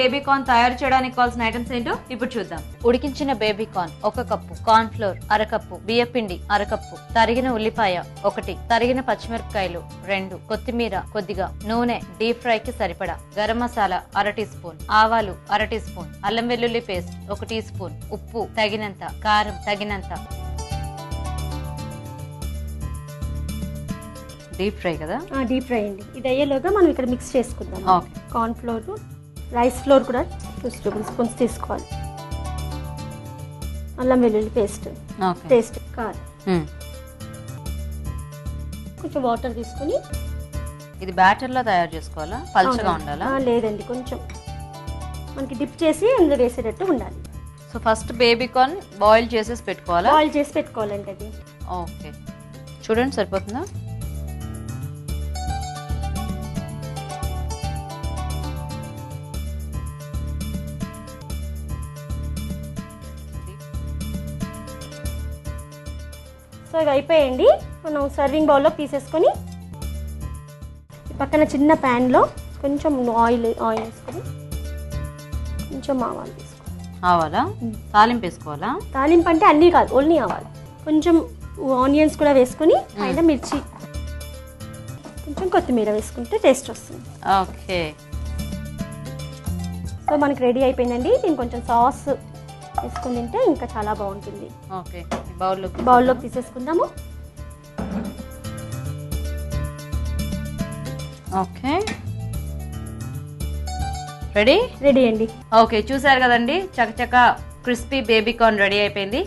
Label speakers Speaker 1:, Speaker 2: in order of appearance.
Speaker 1: Baby corn తయారు చేయడానికి కావాల్సిన ఐటమ్స్ ఏంటో ఇప్పుడు చూద్దాం.
Speaker 2: ఉడికించిన baby corn 1 cup, corn flour అరకప్పు, బియ్యపిండి అరకప్పు, తరిగిన ఉల్లిపాయ 1, తరిగిన పచ్చిమిరపకాయలు 2, కొత్తిమీర కొద్దిగా, నూనె డీప్ ఫ్రై కి సరిపడా, గరం మసాలా 1/2 టీ స్పూన్, ఆవాలు 1/2 టీ స్పూన్, అల్లం వెల్లుల్లి పేస్ట్ 1 టీ స్పూన్, ఉప్పు తగినంత, కారం తగినంత. డీప్ ఫ్రై కదా?
Speaker 3: డీప్ ఫ్రై అండి. ఇది అయ్యేలోగా మనం ఇక్కడ మిక్స్ చేసుకుందాం. కార్న్ ఫ్లోర్, రైస్ ఫ్లోర్ కూడా 2 టేబుల్ స్పూన్స్ తీసుకోవాలి. అల్లం వెల్లుల్లి పేస్ట్, టేస్ట్ కారం, కొంచెం వాటర్ తీసుకుని.
Speaker 1: ఇది బ్యాటర్ లా తయారు చేసుకోవాలా? పల్చగా ఉండాలా?
Speaker 3: లేదండి, కొంచెం మనకి డిప్ చేసి అందులో వేసేటట్టు ఉండాలి.
Speaker 1: So first baby corn boil చేసేసి పెట్టుకోవాలా?
Speaker 3: బాయిల్ చేసి పెట్టుకోవాలండి అది.
Speaker 1: ఓకే, చూడండి సరిపోతుందా?
Speaker 3: సో ఇవి అయిపోయాయండి. మనం సర్వింగ్ బౌల్లో తీసేసుకొని పక్కన చిన్న ప్యాన్లో కొంచెం ఆయిల్ వేసుకొని కొంచెం ఆవాలు తీసుకోవాలి.
Speaker 1: ఆవాలా? తాలింపు వేసుకోవాలా?
Speaker 3: తాలింపు అంటే అన్నీ కాదు, ఓన్లీ ఆవాలు. కొంచెం ఆనియన్స్ కూడా వేసుకొని పైన మిర్చి, కొంచెం కొత్తిమీర వేసుకుంటే టేస్ట్ వస్తుంది.
Speaker 1: ఓకే,
Speaker 3: సో మనకి రెడీ అయిపోయిందండి. దీనికి కొంచెం సాస్ వేసుకుని తింటే ఇంకా చాలా బాగుంటుంది.
Speaker 1: ఓకే,
Speaker 3: బౌల్లోకి తీసేసుకుందాము.
Speaker 1: ఓకే, రెడీ
Speaker 3: రెడీ అండి.
Speaker 1: ఓకే, చూసారు కదండి, చకచక క్రిస్పీ బేబీ కార్న్ రెడీ అయిపోయింది.